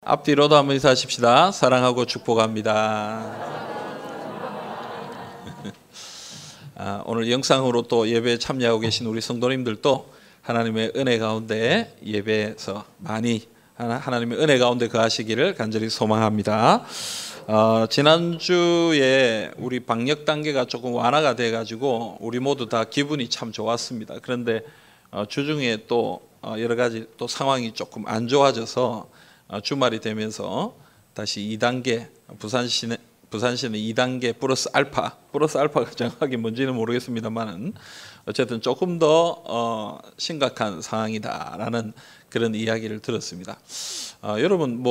앞뒤로도 한번 인사하십시다. 사랑하고 축복합니다. 오늘 영상으로 또 예배에 참여하고 계신 우리 성도님들도 하나님의 은혜 가운데 예배에서 많이 하나님의 은혜 가운데 거하시기를 간절히 소망합니다. 지난주에 우리 방역 단계가 조금 완화가 돼가지고 우리 모두 다 기분이 참 좋았습니다. 그런데 주중에 또 여러 가지 또 상황이 조금 안 좋아져서 주말이 되면서 다시 2단계 부산시는 2단계 플러스 알파가 정확하게 뭔지는 모르겠습니다만은 어쨌든 조금 더 심각한 상황이다라는 그런 이야기를 들었습니다. 여러분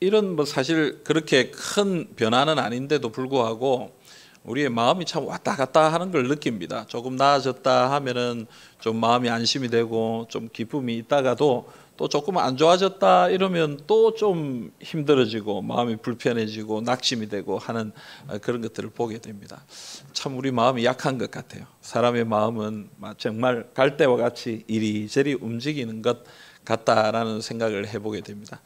이런 사실 그렇게 큰 변화는 아닌데도 불구하고 우리의 마음이 참 왔다 갔다 하는 걸 느낍니다. 조금 나아졌다 하면은 좀 마음이 안심이 되고 좀 기쁨이 있다가도 또 조금 안 좋아졌다 이러면 또 좀 힘들어지고 마음이 불편해지고 낙심이 되고 하는 그런 것들을 보게 됩니다. 참 우리 마음이 약한 것 같아요. 사람의 마음은 정말 갈대와 같이 이리저리 움직이는 것 같다라는 생각을 해보게 됩니다.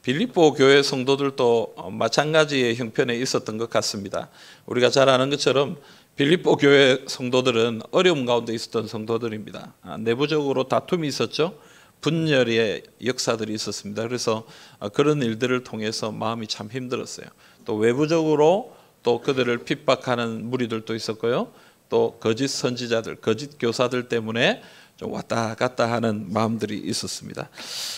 빌립보 교회 성도들도 마찬가지의 형편에 있었던 것 같습니다. 우리가 잘 아는 것처럼 빌립보 교회 성도들은 어려움 가운데 있었던 성도들입니다. 내부적으로 다툼이 있었죠. 분열의 역사들이 있었습니다. 그래서 그런 일들을 통해서 마음이 참 힘들었어요. 또 외부적으로 또 그들을 핍박하는 무리들도 있었고요. 또 거짓 선지자들, 거짓 교사들 때문에 좀 왔다 갔다 하는 마음들이 있었습니다.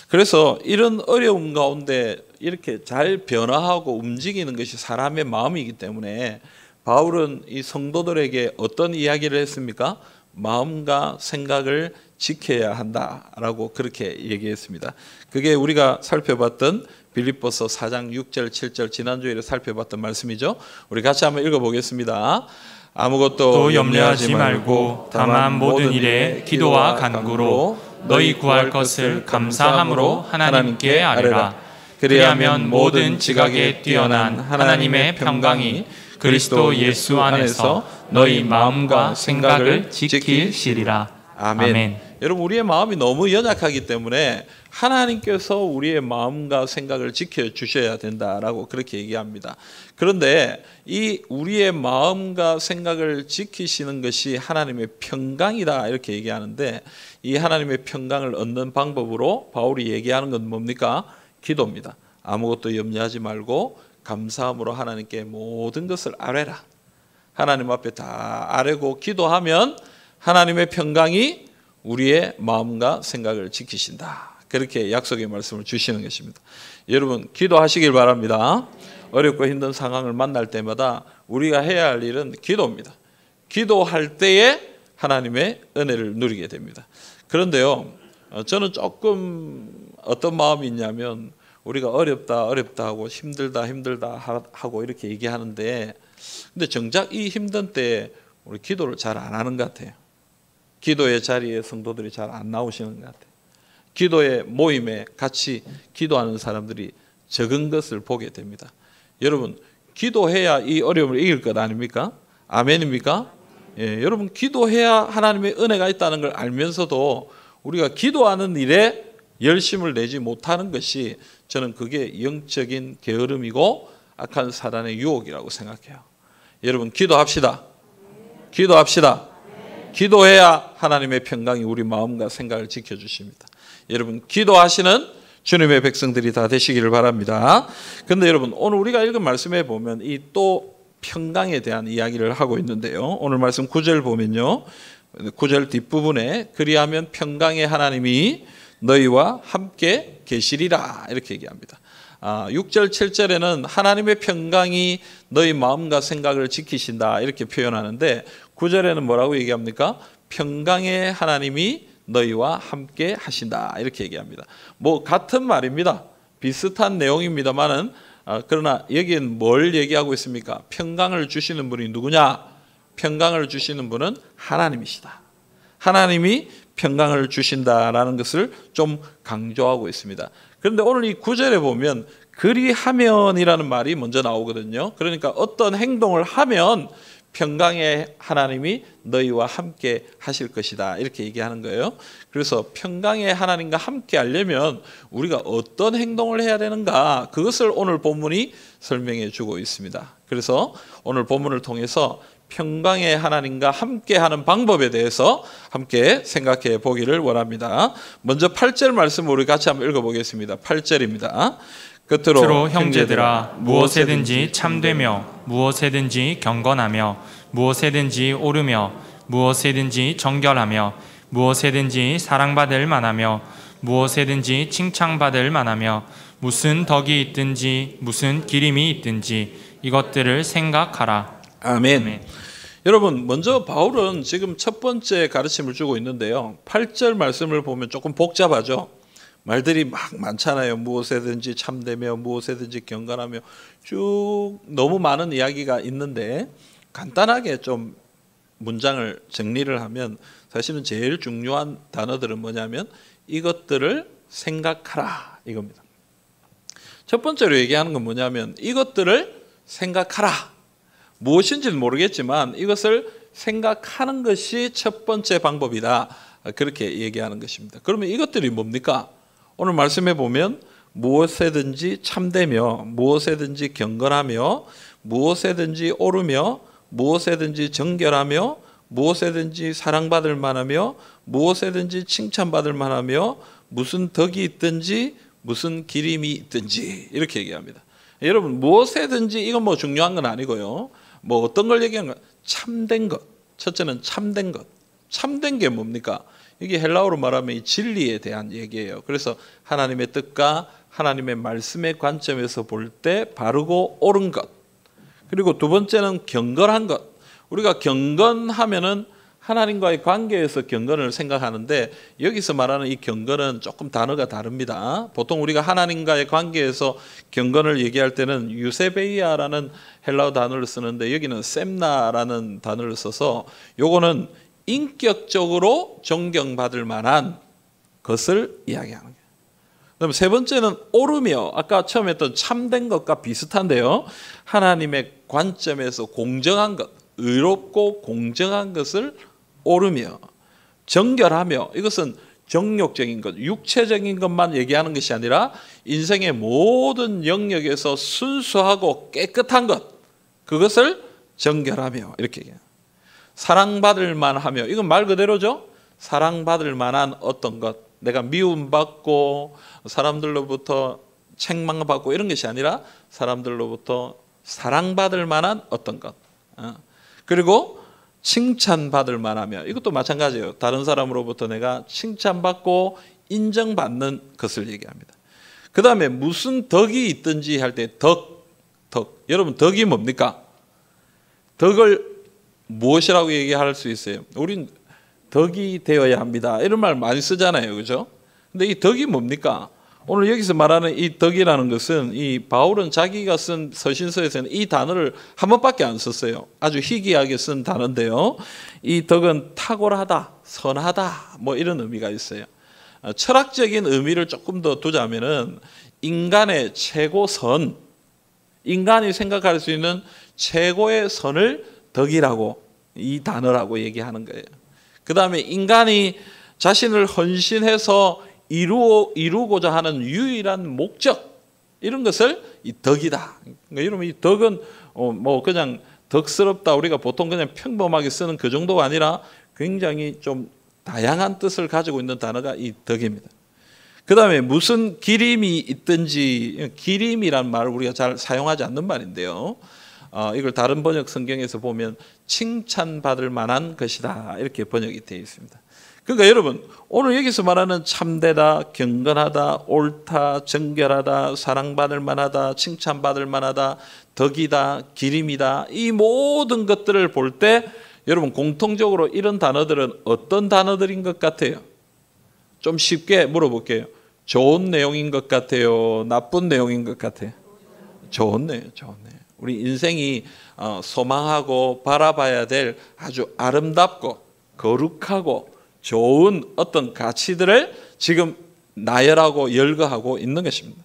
그래서 이런 어려움 가운데 이렇게 잘 변화하고 움직이는 것이 사람의 마음이기 때문에 바울은 이 성도들에게 어떤 이야기를 했습니까? 마음과 생각을 지켜야 한다라고 그렇게 얘기했습니다. 그게 우리가 살펴봤던 빌립보서 4장 6절 7절 지난주에 살펴봤던 말씀이죠. 우리 같이 한번 읽어보겠습니다. 아무것도 염려하지 말고 다만 모든 일에 기도와 간구로 너희 구할 것을 감사함으로 하나님께 아뢰라. 그리하면 모든 지각에 뛰어난 하나님의 평강이 그리스도 예수 안에서 너희 마음과 생각을 지키시리라. 아멘. 여러분 우리의 마음이 너무 연약하기 때문에 하나님께서 우리의 마음과 생각을 지켜주셔야 된다라고 그렇게 얘기합니다. 그런데 이 우리의 마음과 생각을 지키시는 것이 하나님의 평강이다 이렇게 얘기하는데 이 하나님의 평강을 얻는 방법으로 바울이 얘기하는 건 뭡니까? 기도입니다. 아무것도 염려하지 말고 감사함으로 하나님께 모든 것을 아뢰라. 하나님 앞에 다 아뢰고 기도하면 하나님의 평강이 우리의 마음과 생각을 지키신다. 그렇게 약속의 말씀을 주시는 것입니다. 여러분 기도하시길 바랍니다. 어렵고 힘든 상황을 만날 때마다 우리가 해야 할 일은 기도입니다. 기도할 때에 하나님의 은혜를 누리게 됩니다. 그런데요, 저는 조금 어떤 마음이 있냐면 우리가 어렵다 하고 힘들다 하고 이렇게 얘기하는데 근데 정작 이 힘든 때에 우리 기도를 잘 안 하는 것 같아요. 기도의 자리에 성도들이 잘 안 나오시는 것 같아요. 기도의 모임에 같이 기도하는 사람들이 적은 것을 보게 됩니다. 여러분 기도해야 이 어려움을 이길 것 아닙니까? 아멘입니까? 예, 여러분 기도해야 하나님의 은혜가 있다는 걸 알면서도 우리가 기도하는 일에 열심을 내지 못하는 것이 저는 그게 영적인 게으름이고 악한 사단의 유혹이라고 생각해요. 여러분 기도합시다. 기도해야 하나님의 평강이 우리 마음과 생각을 지켜주십니다. 여러분 기도하시는 주님의 백성들이 다 되시기를 바랍니다. 그런데 여러분 오늘 우리가 읽은 말씀에 보면 이 또 평강에 대한 이야기를 하고 있는데요. 오늘 말씀 9절 보면요. 9절 뒷부분에 그리하면 평강의 하나님이 너희와 함께 계시리라 이렇게 얘기합니다. 6절 7절에는 하나님의 평강이 너희 마음과 생각을 지키신다 이렇게 표현하는데 9절에는 뭐라고 얘기합니까? 평강의 하나님이 너희와 함께 하신다 이렇게 얘기합니다. 같은 말입니다. 비슷한 내용입니다만은 그러나 여기엔 뭘 얘기하고 있습니까? 평강을 주시는 분이 누구냐? 평강을 주시는 분은 하나님이시다. 하나님이 평강을 주신다라는 것을 좀 강조하고 있습니다. 그런데 오늘 이 9절에 보면 그리하면이라는 말이 먼저 나오거든요. 그러니까 어떤 행동을 하면 평강의 하나님이 너희와 함께 하실 것이다. 이렇게 얘기하는 거예요. 그래서 평강의 하나님과 함께 하려면 우리가 어떤 행동을 해야 되는가, 그것을 오늘 본문이 설명해 주고 있습니다. 그래서 오늘 본문을 통해서 평강의 하나님과 함께하는 방법에 대해서 함께 생각해 보기를 원합니다. 먼저 8절 말씀 우리 같이 한번 읽어보겠습니다. 8절입니다. 끝으로 형제들아, 무엇에든지 참되며 무엇에든지 경건하며 무엇에든지 옳으며 무엇에든지 정결하며 무엇에든지 사랑받을 만하며 무엇에든지 칭찬받을 만하며 무슨 덕이 있든지 무슨 기림이 있든지 이것들을 생각하라. 아멘. 여러분, 먼저 바울은 지금 첫 번째 가르침을 주고 있는데요, 8절 말씀을 보면 조금 복잡하죠. 말들이 막 많잖아요. 무엇에든지 참되며 무엇에든지 경건하며 쭉 너무 많은 이야기가 있는데, 간단하게 좀 문장을 정리를 하면 사실은 제일 중요한 단어들은 뭐냐면 이것들을 생각하라 이겁니다. 첫 번째로 얘기하는 건 뭐냐면 이것들을 생각하라. 무엇인지는 모르겠지만 이것을 생각하는 것이 첫 번째 방법이다. 그렇게 얘기하는 것입니다. 그러면 이것들이 뭡니까? 오늘 말씀해 보면 무엇에든지 참되며 무엇에든지 경건하며 무엇에든지 옳으며 무엇에든지 정결하며 무엇에든지 사랑받을 만하며 무엇에든지 칭찬받을 만하며 무슨 덕이 있든지 무슨 기림이 있든지 이렇게 얘기합니다. 여러분, 무엇에든지 이건 뭐 중요한 건 아니고요. 뭐 어떤 걸 얘기하는 거? 참된 것. 첫째는 참된 것. 참된 게 뭡니까? 이게 헬라어로 말하면 이 진리에 대한 얘기예요. 그래서 하나님의 뜻과 하나님의 말씀의 관점에서 볼 때 바르고 옳은 것. 그리고 두 번째는 경건한 것. 우리가 경건하면은 하나님과의 관계에서 경건을 생각하는데 여기서 말하는 이 경건은 조금 단어가 다릅니다. 보통 우리가 하나님과의 관계에서 경건을 얘기할 때는 유세베이아라는 헬라어 단어를 쓰는데 여기는 셈나라는 단어를 써서 요거는 인격적으로 존경받을 만한 것을 이야기하는 거예요. 그다음 세 번째는 옳으며, 아까 처음 했던 참된 것과 비슷한데요, 하나님의 관점에서 공정한 것, 의롭고 공정한 것을 옳으며, 정결하며, 이것은 정욕적인 것, 육체적인 것만 얘기하는 것이 아니라 인생의 모든 영역에서 순수하고 깨끗한 것, 그것을 정결하며 이렇게 얘기해요. 사랑받을 만하며, 이건 말 그대로죠. 사랑받을 만한 어떤 것, 내가 미움받고 사람들로부터 책망받고 이런 것이 아니라 사람들로부터 사랑받을 만한 어떤 것, 그리고 칭찬받을 만하며, 이것도 마찬가지예요. 다른 사람으로부터 내가 칭찬받고 인정받는 것을 얘기합니다. 그 다음에 무슨 덕이 있든지 할 때 덕. 여러분, 덕이 뭡니까? 덕을 무엇이라고 얘기할 수 있어요? 우린 덕이 되어야 합니다, 이런 말 많이 쓰잖아요, 그죠? 근데 이 덕이 뭡니까? 오늘 여기서 말하는 이 덕이라는 것은, 이 바울은 자기가 쓴 서신서에서는 이 단어를 한 번밖에 안 썼어요. 아주 희귀하게 쓴 단어인데요, 이 덕은 탁월하다, 선하다, 뭐 이런 의미가 있어요. 철학적인 의미를 조금 더 두자면은 인간의 최고선, 인간이 생각할 수 있는 최고의 선을 덕이라고, 이 단어라고 얘기하는 거예요. 그 다음에 인간이 자신을 헌신해서 이루고자 하는 유일한 목적, 이런 것을 이 덕이다. 그러니까 여러분, 이 덕은 뭐 그냥 덕스럽다, 우리가 보통 그냥 평범하게 쓰는 그 정도가 아니라 굉장히 좀 다양한 뜻을 가지고 있는 단어가 이 덕입니다. 그 다음에 무슨 기림이 있든지, 기림이란 말을 우리가 잘 사용하지 않는 말인데요, 이걸 다른 번역 성경에서 보면 칭찬받을 만한 것이다, 이렇게 번역이 되어 있습니다. 그러니까 여러분, 오늘 여기서 말하는 참되다, 경건하다, 옳다, 정결하다, 사랑받을 만하다, 칭찬받을 만하다, 덕이다, 기림이다, 이 모든 것들을 볼 때 여러분, 공통적으로 이런 단어들은 어떤 단어들인 것 같아요? 좀 쉽게 물어볼게요. 좋은 내용인 것 같아요? 나쁜 내용인 것 같아요? 좋은 내용, 좋은 내용. 우리 인생이 소망하고 바라봐야 될 아주 아름답고 거룩하고 좋은 어떤 가치들을 지금 나열하고 열거하고 있는 것입니다.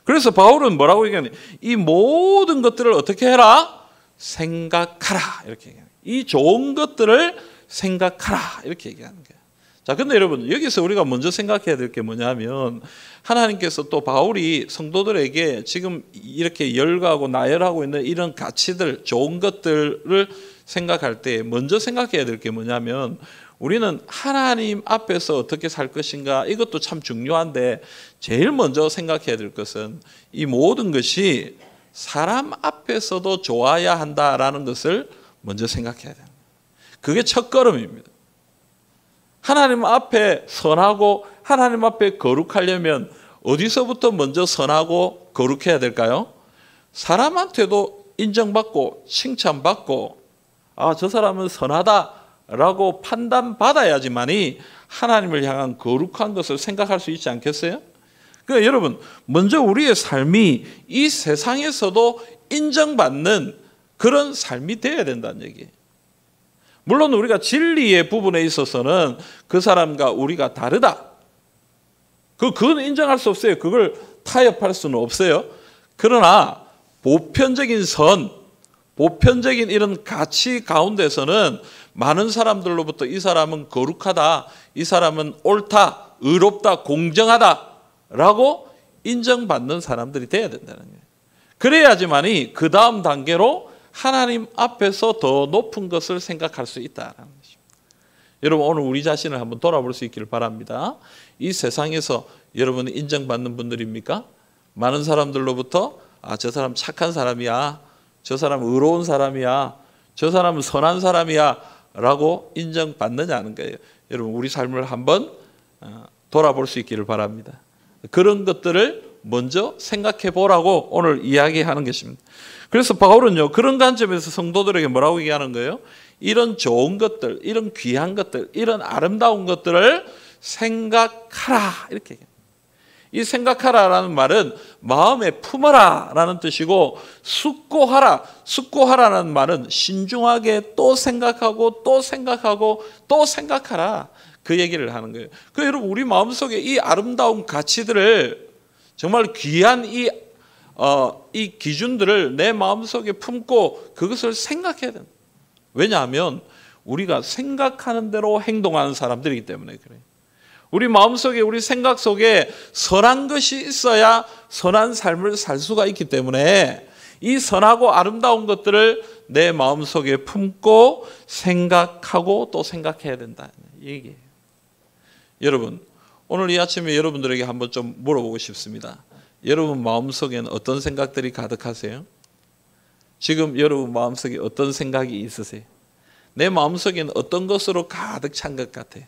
그래서 바울은 뭐라고 얘기하냐? 이 모든 것들을 어떻게 해라? 생각하라, 이렇게 얘기합니다. 이 좋은 것들을 생각하라 이렇게 얘기하는 거예요. 자, 근데 여러분 여기서 우리가 먼저 생각해야 될 게 뭐냐면 하나님께서 또 바울이 성도들에게 지금 이렇게 열거하고 나열하고 있는 이런 가치들, 좋은 것들을 생각할 때 먼저 생각해야 될 게 뭐냐면 우리는 하나님 앞에서 어떻게 살 것인가, 이것도 참 중요한데 제일 먼저 생각해야 될 것은 이 모든 것이 사람 앞에서도 좋아야 한다라는 것을 먼저 생각해야 돼요. 그게 첫걸음입니다. 하나님 앞에 선하고 하나님 앞에 거룩하려면 어디서부터 먼저 선하고 거룩해야 될까요? 사람한테도 인정받고 칭찬받고 저 사람은 선하다라고 판단받아야지만이 하나님을 향한 거룩한 것을 생각할 수 있지 않겠어요? 그러니까 여러분, 먼저 우리의 삶이 이 세상에서도 인정받는 그런 삶이 되어야 된다는 얘기예요. 물론 우리가 진리의 부분에 있어서는 그 사람과 우리가 다르다. 그건 인정할 수 없어요. 그걸 타협할 수는 없어요. 그러나 보편적인 선, 보편적인 이런 가치 가운데서는 많은 사람들로부터 이 사람은 거룩하다, 이 사람은 옳다, 의롭다, 공정하다라고 인정받는 사람들이 돼야 된다는 거예요. 그래야지만이 그 다음 단계로 하나님 앞에서 더 높은 것을 생각할 수 있다는 것입니다. 여러분, 오늘 우리 자신을 한번 돌아볼 수 있기를 바랍니다. 이 세상에서 여러분이 인정받는 분들입니까? 많은 사람들로부터 저 사람 착한 사람이야, 저 사람 의로운 사람이야, 저 사람은 선한 사람이야 라고 인정받느냐는 거예요. 여러분, 우리 삶을 한번 돌아볼 수 있기를 바랍니다. 그런 것들을 먼저 생각해 보라고 오늘 이야기하는 것입니다. 그래서 바울은요, 그런 관점에서 성도들에게 뭐라고 얘기하는 거예요? 이런 좋은 것들, 이런 귀한 것들, 이런 아름다운 것들을 생각하라 이렇게 얘기해요. 이 생각하라라는 말은 마음에 품어라라는 뜻이고, 숙고하라는 말은 신중하게 또 생각하고 또 생각하고 또 생각하라, 그 얘기를 하는 거예요. 그 여러분, 우리 마음속에 이 아름다운 가치들을, 정말 귀한 이 기준들을 내 마음속에 품고 그것을 생각해야 된다. 왜냐하면 우리가 생각하는 대로 행동하는 사람들이기 때문에 그래요. 우리 마음속에, 우리 생각 속에 선한 것이 있어야 선한 삶을 살 수가 있기 때문에 이 선하고 아름다운 것들을 내 마음속에 품고 생각하고 또 생각해야 된다, 이 얘기예요. 여러분, 오늘 이 아침에 여러분들에게 한번 좀 물어보고 싶습니다. 여러분 마음속에는 어떤 생각들이 가득하세요? 지금 여러분 마음속에 어떤 생각이 있으세요? 내 마음속에는 어떤 것으로 가득 찬 것 같아요?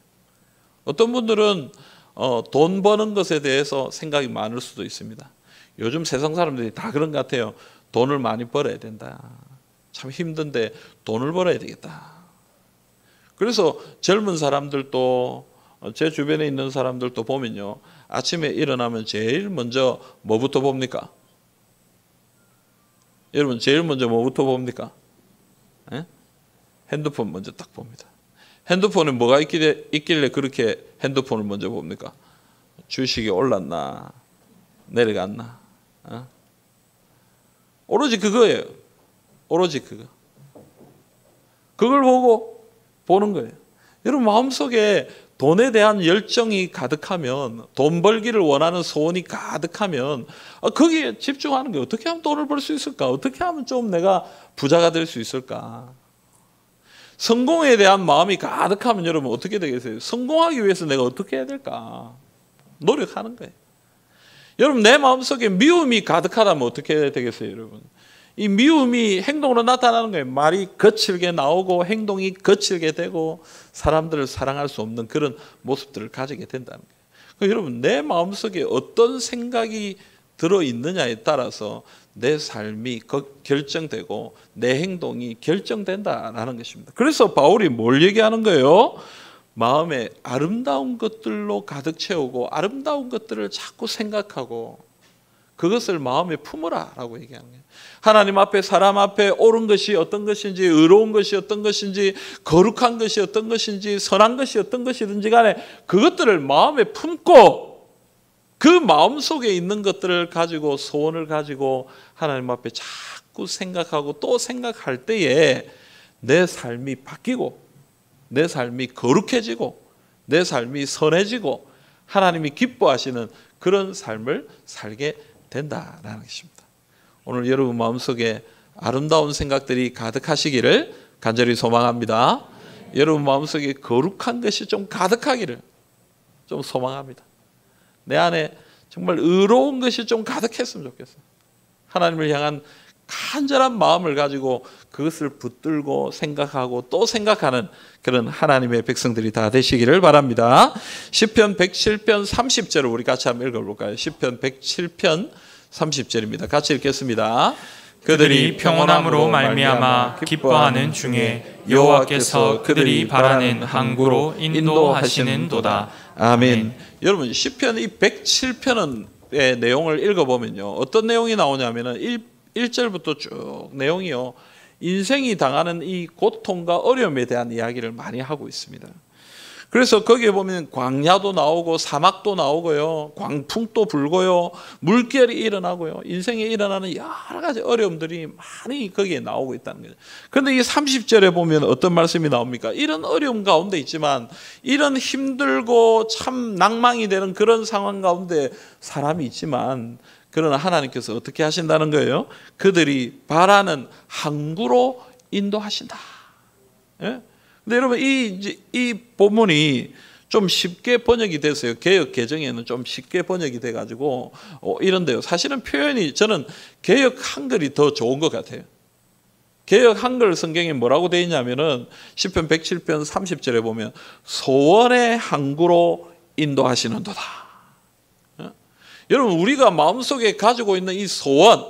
어떤 분들은 돈 버는 것에 대해서 생각이 많을 수도 있습니다. 요즘 세상 사람들이 다 그런 것 같아요. 돈을 많이 벌어야 된다. 참 힘든데 돈을 벌어야 되겠다. 그래서 젊은 사람들도, 제 주변에 있는 사람들도 보면요, 아침에 일어나면 제일 먼저 뭐부터 봅니까? 여러분, 제일 먼저 뭐부터 봅니까? 핸드폰 먼저 딱 봅니다. 핸드폰에 뭐가 있길래 그렇게 핸드폰을 먼저 봅니까? 주식이 올랐나 내려갔나? 오로지 그거예요. 오로지 그거. 그걸 보고 보는 거예요. 여러분, 마음속에 돈에 대한 열정이 가득하면, 돈 벌기를 원하는 소원이 가득하면 거기에 집중하는 거예요. 어떻게 하면 돈을 벌 수 있을까? 어떻게 하면 좀 내가 부자가 될 수 있을까? 성공에 대한 마음이 가득하면 여러분 어떻게 되겠어요? 성공하기 위해서 내가 어떻게 해야 될까? 노력하는 거예요. 여러분, 내 마음속에 미움이 가득하다면 어떻게 해야 되겠어요, 여러분? 이 미움이 행동으로 나타나는 거예요. 말이 거칠게 나오고 행동이 거칠게 되고 사람들을 사랑할 수 없는 그런 모습들을 가지게 된다는 거예요. 그러니까 여러분, 내 마음속에 어떤 생각이 들어있느냐에 따라서 내 삶이 결정되고 내 행동이 결정된다라는 것입니다. 그래서 바울이 뭘 얘기하는 거예요? 마음에 아름다운 것들로 가득 채우고 아름다운 것들을 자꾸 생각하고 그것을 마음에 품으라라고 얘기하는 거예요. 하나님 앞에, 사람 앞에 옳은 것이 어떤 것인지, 의로운 것이 어떤 것인지, 거룩한 것이 어떤 것인지, 선한 것이 어떤 것이든지 간에 그것들을 마음에 품고 그 마음속에 있는 것들을 가지고, 소원을 가지고 하나님 앞에 자꾸 생각하고 또 생각할 때에 내 삶이 바뀌고 내 삶이 거룩해지고 내 삶이 선해지고 하나님이 기뻐하시는 그런 삶을 살게 된다라는 것입니다. 오늘 여러분 마음속에 아름다운 생각들이 가득하시기를 간절히 소망합니다. 여러분 마음속에 거룩한 것이 좀 가득하기를 좀 소망합니다. 내 안에 정말 의로운 것이 좀 가득했으면 좋겠어요. 하나님을 향한 간절한 마음을 가지고 그것을 붙들고 생각하고 또 생각하는 그런 하나님의 백성들이 다 되시기를 바랍니다. 시편 107편 30절을 우리 같이 한번 읽어볼까요? 시편 107편 30절입니다. 같이 읽겠습니다. 그들이 평온함으로 말미암아 기뻐하는 중에 여호와께서 그들이 바라는 항구로 인도하시는도다. 아멘. 여러분 시편 이 107편의 내용을 읽어보면요, 어떤 내용이 나오냐면은 1절부터 쭉 내용이요, 인생이 당하는 이 고통과 어려움에 대한 이야기를 많이 하고 있습니다. 그래서 거기에 보면 광야도 나오고 사막도 나오고요, 광풍도 불고요, 물결이 일어나고요, 인생에 일어나는 여러 가지 어려움들이 많이 거기에 나오고 있다는 거죠. 그런데 이 30절에 보면 어떤 말씀이 나옵니까? 이런 어려움 가운데 있지만, 이런 힘들고 참 낭망이 되는 그런 상황 가운데 사람이 있지만, 그러나 하나님께서 어떻게 하신다는 거예요? 그들이 바라는 항구로 인도하신다. 예? 근데 여러분 이 본문이 좀 쉽게 번역이 됐어요. 개역 개정에는 좀 쉽게 번역이 돼가지고 이런데요. 사실은 표현이 저는 개역 한글이 더 좋은 것 같아요. 개역 한글 성경에 뭐라고 되어 있냐면은 시편 107편 30절에 보면 소원의 항구로 인도하시는도다. 여러분 우리가 마음속에 가지고 있는 이 소원,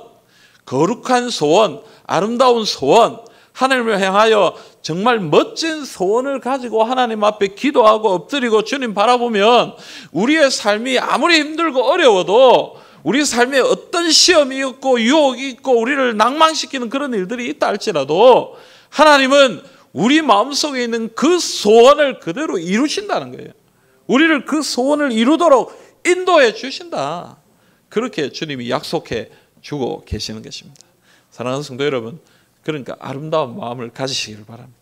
거룩한 소원, 아름다운 소원, 하나님을 향하여 정말 멋진 소원을 가지고 하나님 앞에 기도하고 엎드리고 주님 바라보면 우리의 삶이 아무리 힘들고 어려워도 우리 삶에 어떤 시험이 있고 유혹이 있고 우리를 낭망시키는 그런 일들이 있다 할지라도 하나님은 우리 마음속에 있는 그 소원을 그대로 이루신다는 거예요. 우리를 그 소원을 이루도록 인도해 주신다. 그렇게 주님이 약속해 주고 계시는 것입니다. 사랑하는 성도 여러분, 그러니까 아름다운 마음을 가지시기를 바랍니다.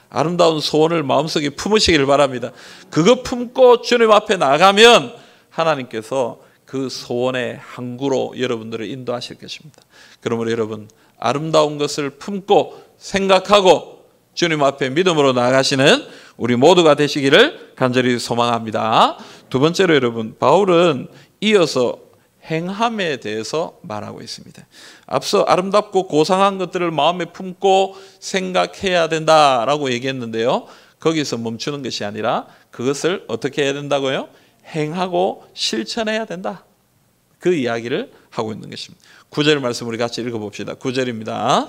아름다운 소원을 마음속에 품으시기를 바랍니다. 그거 품고 주님 앞에 나가면 하나님께서 그 소원의 항구로 여러분들을 인도하실 것입니다. 그러므로 여러분 아름다운 것을 품고 생각하고 주님 앞에 믿음으로 나아가시는 우리 모두가 되시기를 간절히 소망합니다. 두 번째로 여러분, 바울은 이어서 행함에 대해서 말하고 있습니다. 앞서 아름답고 고상한 것들을 마음에 품고 생각해야 된다라고 얘기했는데요, 거기서 멈추는 것이 아니라 그것을 어떻게 해야 된다고요? 행하고 실천해야 된다. 그 이야기를 하고 있는 것입니다. 9절 말씀 우리 같이 읽어봅시다. 9절입니다.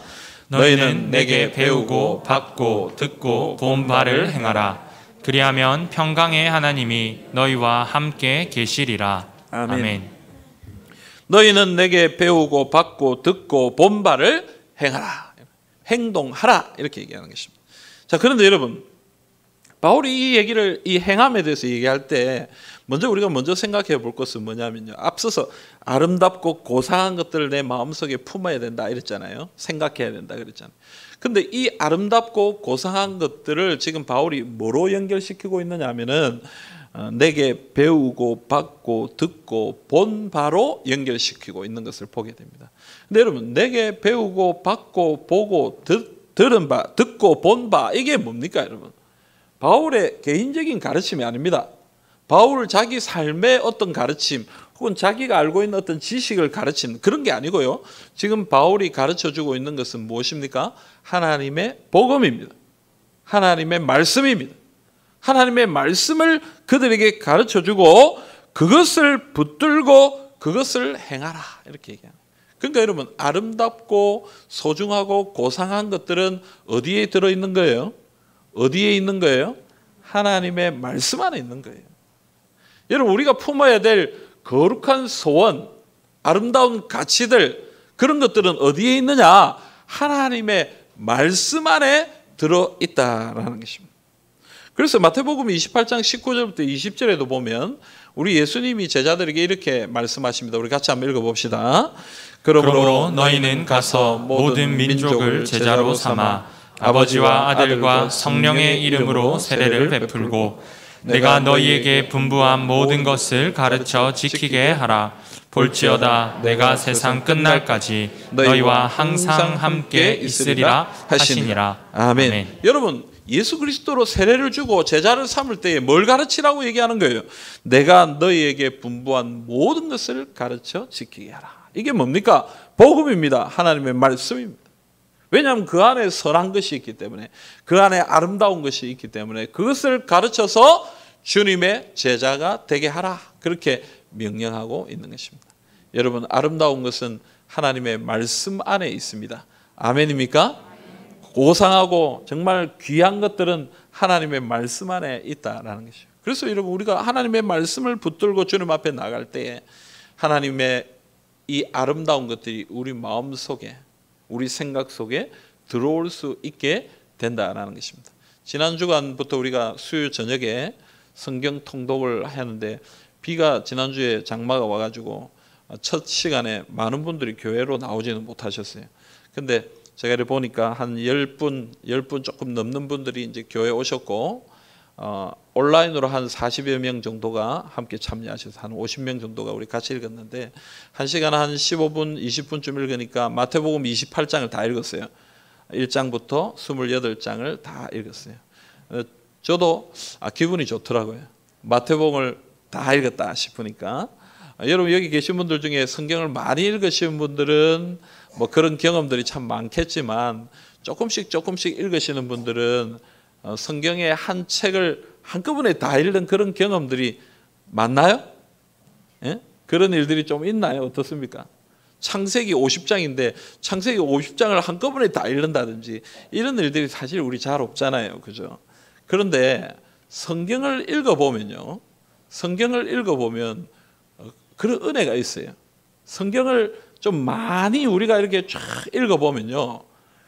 너희는 내게 배우고 받고 듣고 본 바를 행하라. 그리하면 평강의 하나님이 너희와 함께 계시리라. 아멘. 너희는 내게 배우고 받고 듣고 본 바를 행하라. 행동하라. 이렇게 얘기하는 것입니다. 자, 그런데 여러분, 바울이 이 얘기를, 이 행함에 대해서 얘기할 때 우리가 먼저 생각해 볼 것은 뭐냐면요, 앞서서 아름답고 고상한 것들을 내 마음속에 품어야 된다 이랬잖아요. 생각해야 된다 그랬잖아요. 근데 이 아름답고 고상한 것들을 지금 바울이 뭐로 연결시키고 있느냐 하면은 내게 배우고 받고 듣고 본 바로 연결시키고 있는 것을 보게 됩니다. 근데 여러분, 내게 배우고 받고 보고 들은 바, 듣고 본 바, 이게 뭡니까 여러분? 바울의 개인적인 가르침이 아닙니다. 바울 자기 삶의 어떤 가르침 혹은 자기가 알고 있는 어떤 지식을 가르치는 그런 게 아니고요, 지금 바울이 가르쳐주고 있는 것은 무엇입니까? 하나님의 복음입니다. 하나님의 말씀입니다. 하나님의 말씀을 그들에게 가르쳐주고 그것을 붙들고 그것을 행하라, 이렇게 얘기합니다. 그러니까 여러분, 아름답고 소중하고 고상한 것들은 어디에 들어있는 거예요? 어디에 있는 거예요? 하나님의 말씀 안에 있는 거예요. 여러분, 우리가 품어야 될 거룩한 소원, 아름다운 가치들, 그런 것들은 어디에 있느냐? 하나님의 말씀 안에 들어있다라는 것입니다. 그래서 마태복음 28장 19절부터 20절에도 보면 우리 예수님이 제자들에게 이렇게 말씀하십니다. 우리 같이 한번 읽어봅시다. 그러므로 너희는 가서 모든 민족을 제자로 삼아 아버지와 아들과 성령의 이름으로 세례를 베풀고 내가 너희에게 분부한 모든 것을 가르쳐 지키게 하라. 볼지어다 내가 세상 끝날까지 너희와 항상 함께 있으리라 하시니라. 아멘. 여러분, 예수 그리스도로 세례를 주고 제자를 삼을 때에 뭘 가르치라고 얘기하는 거예요? 내가 너희에게 분부한 모든 것을 가르쳐 지키게 하라. 이게 뭡니까? 복음입니다. 하나님의 말씀입니다. 왜냐하면 그 안에 선한 것이 있기 때문에, 그 안에 아름다운 것이 있기 때문에 그것을 가르쳐서 주님의 제자가 되게 하라, 그렇게 명령하고 있는 것입니다. 여러분, 아름다운 것은 하나님의 말씀 안에 있습니다. 아멘입니까? 고상하고 정말 귀한 것들은 하나님의 말씀 안에 있다라는 것이죠. 그래서 여러분, 우리가 하나님의 말씀을 붙들고 주님 앞에 나갈 때에 하나님의 이 아름다운 것들이 우리 마음 속에, 우리 생각 속에 들어올 수 있게 된다라는 것입니다. 지난 주간부터 우리가 수요일 저녁에 성경 통독을 하는데, 비가 지난주에 장마가 와가지고 첫 시간에 많은 분들이 교회로 나오지는 못하셨어요. 근데 제가 이렇게 보니까 한 10분 조금 넘는 분들이 이제 교회 오셨고, 온라인으로 한 40여 명 정도가 함께 참여하셔서 한 50명 정도가 우리 같이 읽었는데, 한 시간에 한 15분, 20분쯤 읽으니까 마태복음 28장을 다 읽었어요. 1장부터 28장을 다 읽었어요. 저도 기분이 좋더라고요. 마태복음을 다 읽었다 싶으니까. 여러분, 여기 계신 분들 중에 성경을 많이 읽으신 분들은 뭐 그런 경험들이 참 많겠지만, 조금씩 읽으시는 분들은 성경의 한 책을 한꺼번에 다 읽는 그런 경험들이 많나요? 예? 그런 일들이 좀 있나요? 어떻습니까? 창세기 50장인데 창세기 50장을 한꺼번에 다 읽는다든지 이런 일들이 사실 우리 잘 없잖아요. 그죠? 그런데 성경을 읽어보면요, 성경을 읽어보면 그런 은혜가 있어요. 성경을 좀 많이 우리가 이렇게 쫙 읽어보면요,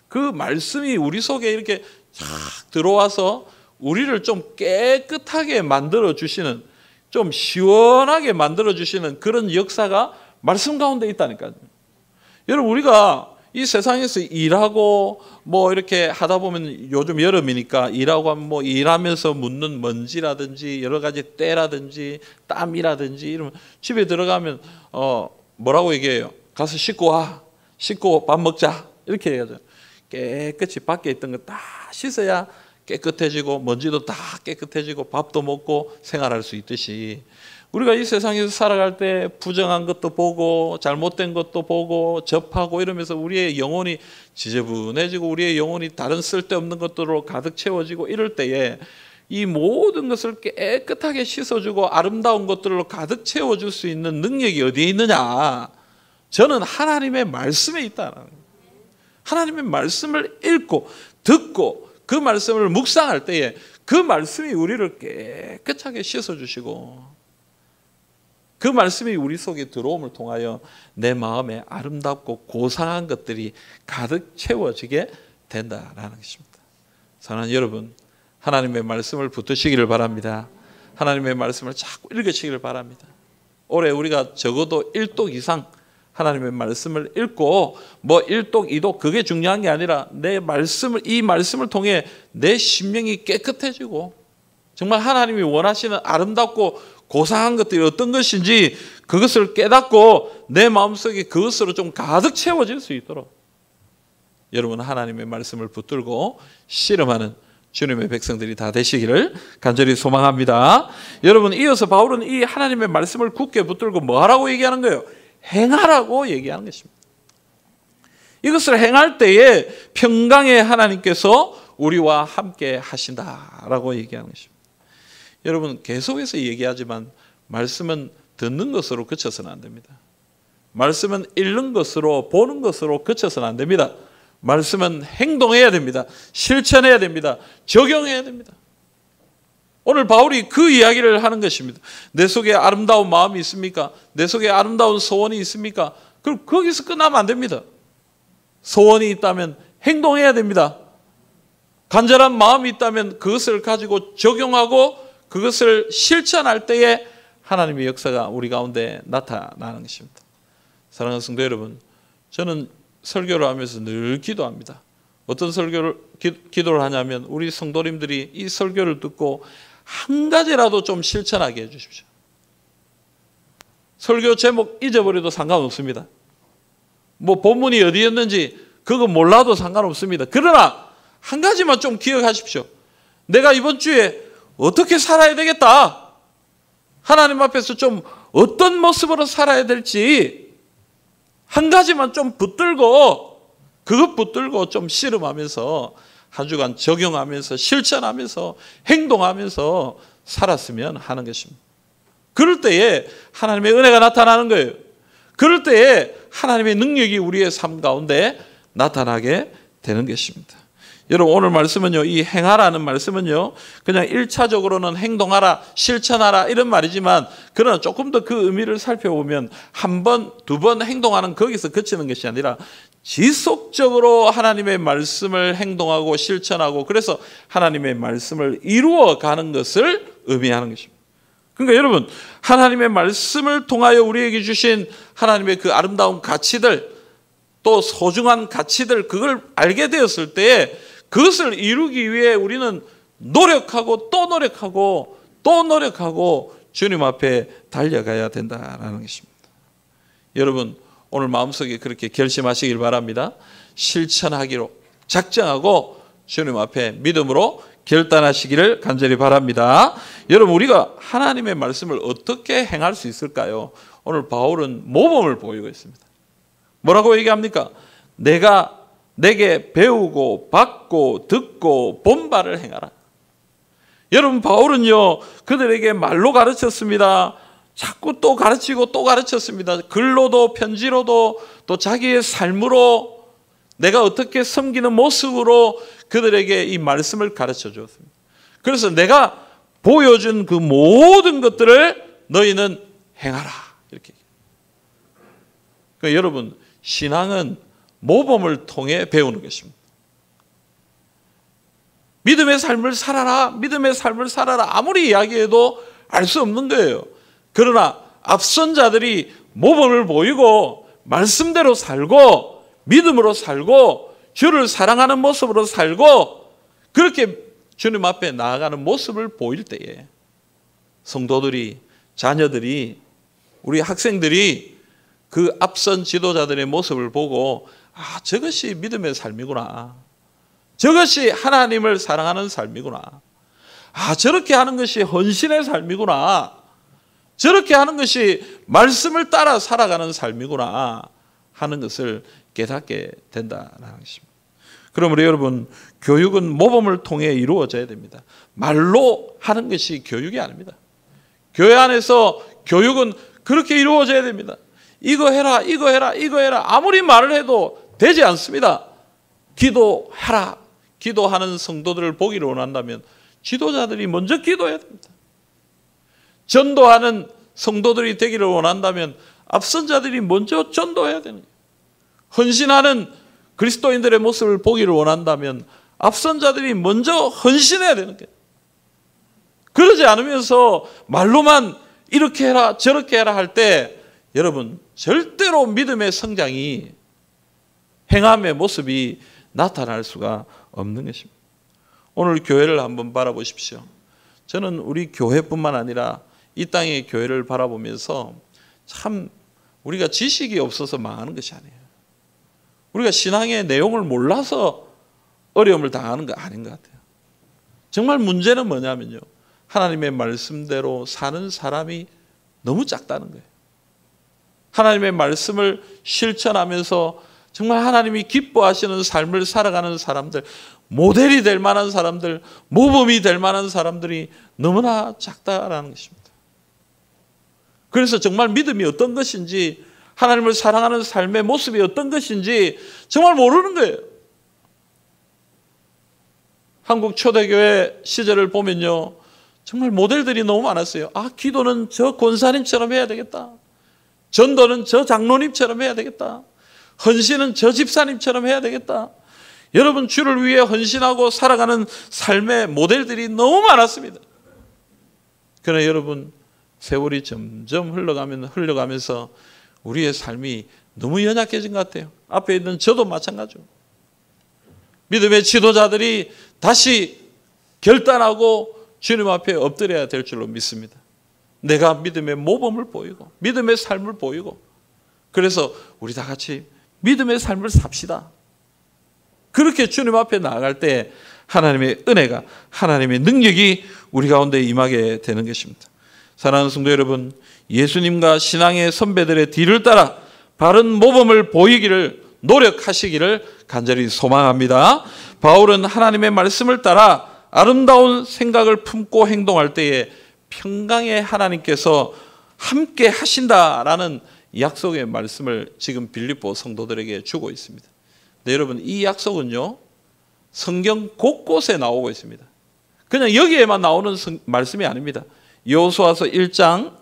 그 말씀이 우리 속에 이렇게 쫙 들어와서 우리를 좀 깨끗하게 만들어주시는, 좀 시원하게 만들어주시는 그런 역사가 말씀 가운데 있다니까요. 여러분, 우리가 이 세상에서 일하고 뭐 이렇게 하다 보면, 요즘 여름이니까 일하고 하면 뭐 일하면서 묻는 먼지라든지 여러 가지 때라든지 땀이라든지 이러면 집에 들어가면 뭐라고 얘기해요? 가서 씻고 와, 씻고 밥 먹자, 이렇게 얘기하죠. 깨끗이 밖에 있던 거 다 씻어야 깨끗해지고 먼지도 다 깨끗해지고 밥도 먹고 생활할 수 있듯이, 우리가 이 세상에서 살아갈 때 부정한 것도 보고 잘못된 것도 보고 접하고 이러면서 우리의 영혼이 지저분해지고 우리의 영혼이 다른 쓸데없는 것들로 가득 채워지고 이럴 때에 이 모든 것을 깨끗하게 씻어주고 아름다운 것들로 가득 채워줄 수 있는 능력이 어디에 있느냐? 저는 하나님의 말씀에 있다는 거예요. 하나님의 말씀을 읽고 듣고 그 말씀을 묵상할 때에 그 말씀이 우리를 깨끗하게 씻어주시고, 그 말씀이 우리 속에 들어옴을 통하여 내 마음에 아름답고 고상한 것들이 가득 채워지게 된다라는 것입니다. 사랑하는 여러분, 하나님의 말씀을 붙드시기를 바랍니다. 하나님의 말씀을 자꾸 읽으시기를 바랍니다. 올해 우리가 적어도 1독 이상 하나님의 말씀을 읽고, 뭐 1독, 2독 그게 중요한 게 아니라 이 말씀을 통해 내 심령이 깨끗해지고 정말 하나님이 원하시는 아름답고 고상한 것들이 어떤 것인지 그것을 깨닫고 내 마음속에 그것으로 좀 가득 채워질 수 있도록 여러분, 하나님의 말씀을 붙들고 씨름하는 주님의 백성들이 다 되시기를 간절히 소망합니다. 여러분, 이어서 바울은 이 하나님의 말씀을 굳게 붙들고 뭐 하라고 얘기하는 거예요? 행하라고 얘기하는 것입니다. 이것을 행할 때에 평강의 하나님께서 우리와 함께 하신다라고 얘기하는 것입니다. 여러분, 계속해서 얘기하지만 말씀은 듣는 것으로 그쳐서는 안 됩니다. 말씀은 읽는 것으로, 보는 것으로 그쳐서는 안 됩니다. 말씀은 행동해야 됩니다. 실천해야 됩니다. 적용해야 됩니다. 오늘 바울이 그 이야기를 하는 것입니다. 내 속에 아름다운 마음이 있습니까? 내 속에 아름다운 소원이 있습니까? 그럼 거기서 끝나면 안 됩니다. 소원이 있다면 행동해야 됩니다. 간절한 마음이 있다면 그것을 가지고 적용하고 그것을 실천할 때에 하나님의 역사가 우리 가운데 나타나는 것입니다. 사랑하는 성도 여러분, 저는 설교를 하면서 늘 기도합니다. 어떤 설교를 기도를 하냐면 우리 성도님들이 이 설교를 듣고 한 가지라도 좀 실천하게 해주십시오. 설교 제목 잊어버려도 상관없습니다. 뭐 본문이 어디였는지 그거 몰라도 상관없습니다. 그러나 한 가지만 좀 기억하십시오. 내가 이번 주에 어떻게 살아야 되겠다. 하나님 앞에서 좀 어떤 모습으로 살아야 될지 한 가지만 좀 붙들고 좀 씨름하면서 한 주간 적용하면서 실천하면서 행동하면서 살았으면 하는 것입니다. 그럴 때에 하나님의 은혜가 나타나는 거예요. 그럴 때에 하나님의 능력이 우리의 삶 가운데 나타나게 되는 것입니다. 여러분 오늘 말씀은요, 이 행하라는 말씀은요, 그냥 1차적으로는 행동하라, 실천하라 이런 말이지만 그러나 조금 더 그 의미를 살펴보면 한 번, 두 번 행동하는 거기서 그치는 것이 아니라 지속적으로 하나님의 말씀을 행동하고 실천하고 그래서 하나님의 말씀을 이루어가는 것을 의미하는 것입니다. 그러니까 여러분 하나님의 말씀을 통하여 우리에게 주신 하나님의 그 아름다운 가치들 또 소중한 가치들 그걸 알게 되었을 때에 그것을 이루기 위해 우리는 노력하고 또 노력하고 또 노력하고 주님 앞에 달려가야 된다는 것입니다. 여러분 오늘 마음속에 그렇게 결심하시길 바랍니다. 실천하기로 작정하고 주님 앞에 믿음으로 결단하시기를 간절히 바랍니다. 여러분 우리가 하나님의 말씀을 어떻게 행할 수 있을까요? 오늘 바울은 모범을 보이고 있습니다. 뭐라고 얘기합니까? 내게 배우고 받고 듣고 본 바를 행하라. 여러분 바울은요 그들에게 말로 가르쳤습니다. 자꾸 또 가르치고 또 가르쳤습니다. 글로도 편지로도 또 자기의 삶으로 내가 어떻게 섬기는 모습으로 그들에게 이 말씀을 가르쳐 주었습니다. 그래서 내가 보여준 그 모든 것들을 너희는 행하라. 이렇게. 그러니까 여러분 신앙은 모범을 통해 배우는 것입니다. 믿음의 삶을 살아라. 믿음의 삶을 살아라. 아무리 이야기해도 알 수 없는 거예요. 그러나 앞선 자들이 모범을 보이고 말씀대로 살고 믿음으로 살고 주를 사랑하는 모습으로 살고 그렇게 주님 앞에 나아가는 모습을 보일 때에 성도들이 자녀들이 우리 학생들이 그 앞선 지도자들의 모습을 보고 아 저것이 믿음의 삶이구나. 저것이 하나님을 사랑하는 삶이구나. 아 저렇게 하는 것이 헌신의 삶이구나. 저렇게 하는 것이 말씀을 따라 살아가는 삶이구나 하는 것을 깨닫게 된다는 것입니다. 그러므로 여러분 교육은 모범을 통해 이루어져야 됩니다. 말로 하는 것이 교육이 아닙니다. 교회 안에서 교육은 그렇게 이루어져야 됩니다. 이거 해라 이거 해라 이거 해라 아무리 말을 해도 되지 않습니다. 기도하라. 기도하는 성도들을 보기를 원한다면 지도자들이 먼저 기도해야 됩니다. 전도하는 성도들이 되기를 원한다면 앞선 자들이 먼저 전도해야 되는 거예요. 헌신하는 그리스도인들의 모습을 보기를 원한다면 앞선 자들이 먼저 헌신해야 되는 거예요. 그러지 않으면서 말로만 이렇게 해라 저렇게 해라 할 때 여러분 절대로 믿음의 성장이 행함의 모습이 나타날 수가 없는 것입니다. 오늘 교회를 한번 바라보십시오. 저는 우리 교회뿐만 아니라 이 땅의 교회를 바라보면서 참 우리가 지식이 없어서 망하는 것이 아니에요. 우리가 신앙의 내용을 몰라서 어려움을 당하는 거 아닌 것 같아요. 정말 문제는 뭐냐면요. 하나님의 말씀대로 사는 사람이 너무 작다는 거예요. 하나님의 말씀을 실천하면서 정말 하나님이 기뻐하시는 삶을 살아가는 사람들, 모델이 될 만한 사람들, 모범이 될 만한 사람들이 너무나 작다라는 것입니다. 그래서 정말 믿음이 어떤 것인지 하나님을 사랑하는 삶의 모습이 어떤 것인지 정말 모르는 거예요. 한국 초대교회 시절을 보면요. 정말 모델들이 너무 많았어요. 아, 기도는 저 권사님처럼 해야 되겠다. 전도는 저 장로님처럼 해야 되겠다. 헌신은 저 집사님처럼 해야 되겠다. 여러분 주를 위해 헌신하고 살아가는 삶의 모델들이 너무 많았습니다. 그러나 여러분 세월이 점점 흘러가면서 우리의 삶이 너무 연약해진 것 같아요. 앞에 있는 저도 마찬가지고. 믿음의 지도자들이 다시 결단하고 주님 앞에 엎드려야 될 줄로 믿습니다. 내가 믿음의 모범을 보이고 믿음의 삶을 보이고, 그래서 우리 다 같이 믿음의 삶을 삽시다. 그렇게 주님 앞에 나아갈 때 하나님의 은혜가, 하나님의 능력이 우리 가운데 임하게 되는 것입니다. 사랑하는 성도 여러분, 예수님과 신앙의 선배들의 뒤를 따라 바른 모범을 보이기를 노력하시기를 간절히 소망합니다. 바울은 하나님의 말씀을 따라 아름다운 생각을 품고 행동할 때에 평강의 하나님께서 함께 하신다라는 약속의 말씀을 지금 빌립보 성도들에게 주고 있습니다. 네, 여러분, 이 약속은요, 성경 곳곳에 나오고 있습니다. 그냥 여기에만 나오는 말씀이 아닙니다. 여호수아서 1장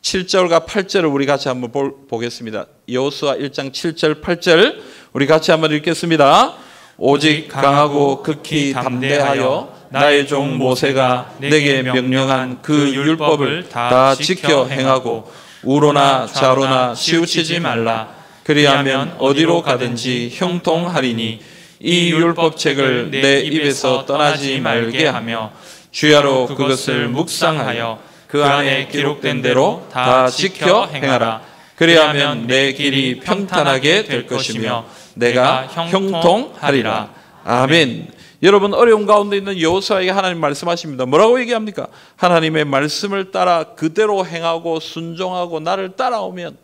7절과 8절을 우리 같이 한번 보겠습니다. 여호수아 1장 7절 8절 우리 같이 한번 읽겠습니다. 오직 강하고 극히 담대하여 나의 종 모세가 내게 명령한 그 율법을 다 지켜 행하고 우로나 좌로나 치우치지 말라. 그리하면 어디로 가든지 형통하리니 이 율법책을 내 입에서 떠나지 말게 하며 주야로 그것을 묵상하여 그 안에 기록된 대로 다 지켜 행하라. 그리하면 내 길이 평탄하게 될 것이며 내가 형통하리라. 아멘. 여러분, 어려운 가운데 있는 여호수아에게 하나님 말씀하십니다. 뭐라고 얘기합니까? 하나님의 말씀을 따라 그대로 행하고 순종하고 나를 따라오면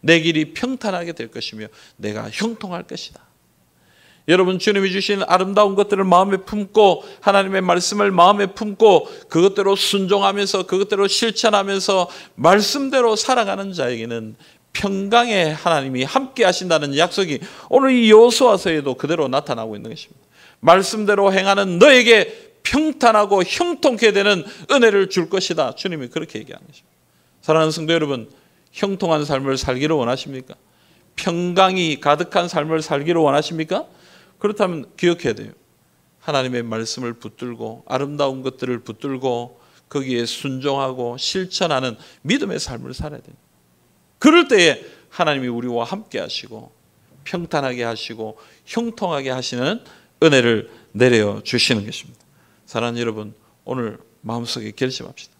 내 길이 평탄하게 될 것이며 내가 형통할 것이다. 여러분, 주님이 주신 아름다운 것들을 마음에 품고 하나님의 말씀을 마음에 품고 그것대로 순종하면서 그것대로 실천하면서 말씀대로 살아가는 자에게는 평강의 하나님이 함께 하신다는 약속이 오늘 이 여호수아서에도 그대로 나타나고 있는 것입니다. 말씀대로 행하는 너에게 평탄하고 형통케 되는 은혜를 줄 것이다. 주님이 그렇게 얘기하는 것입니다. 사랑하는 성도 여러분, 형통한 삶을 살기를 원하십니까? 평강이 가득한 삶을 살기를 원하십니까? 그렇다면 기억해야 돼요. 하나님의 말씀을 붙들고 아름다운 것들을 붙들고 거기에 순종하고 실천하는 믿음의 삶을 살아야 돼요. 그럴 때에 하나님이 우리와 함께 하시고 평탄하게 하시고 형통하게 하시는 은혜를 내려주시는 것입니다. 사랑하는 여러분, 오늘 마음속에 결심합시다.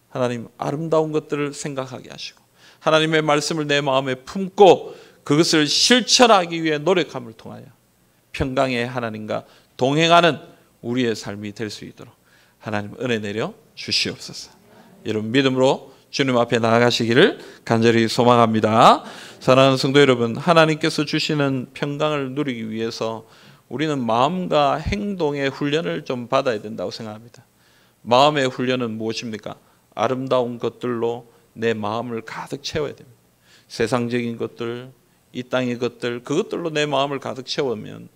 하나님, 아름다운 것들을 생각하게 하시고 하나님의 말씀을 내 마음에 품고 그것을 실천하기 위해 노력함을 통하여 평강의 하나님과 동행하는 우리의 삶이 될 수 있도록 하나님 은혜 내려 주시옵소서. 여러분, 믿음으로 주님 앞에 나아가시기를 간절히 소망합니다. 사랑하는 성도 여러분, 하나님께서 주시는 평강을 누리기 위해서 우리는 마음과 행동의 훈련을 좀 받아야 된다고 생각합니다. 마음의 훈련은 무엇입니까? 아름다운 것들로 내 마음을 가득 채워야 됩니다. 세상적인 것들, 이 땅의 것들, 그것들로 내 마음을 가득 채우면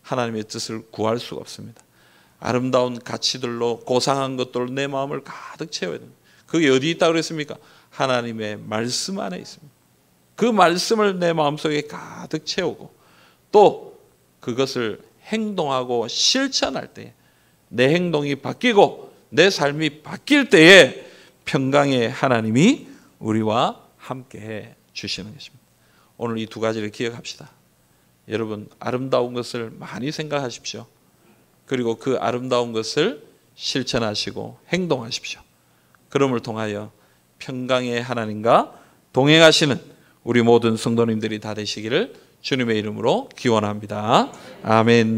하나님의 뜻을 구할 수가 없습니다. 아름다운 가치들로, 고상한 것들로 내 마음을 가득 채워야 됩니다. 그게 어디 있다고 그랬습니까? 하나님의 말씀 안에 있습니다. 그 말씀을 내 마음속에 가득 채우고 또 그것을 행동하고 실천할 때 내 행동이 바뀌고 내 삶이 바뀔 때에 평강의 하나님이 우리와 함께해 주시는 것입니다. 오늘 이 두 가지를 기억합시다. 여러분, 아름다운 것을 많이 생각하십시오. 그리고 그 아름다운 것을 실천하시고 행동하십시오. 그럼을 통하여 평강의 하나님과 동행하시는 우리 모든 성도님들이 다 되시기를 주님의 이름으로 기원합니다. 아멘.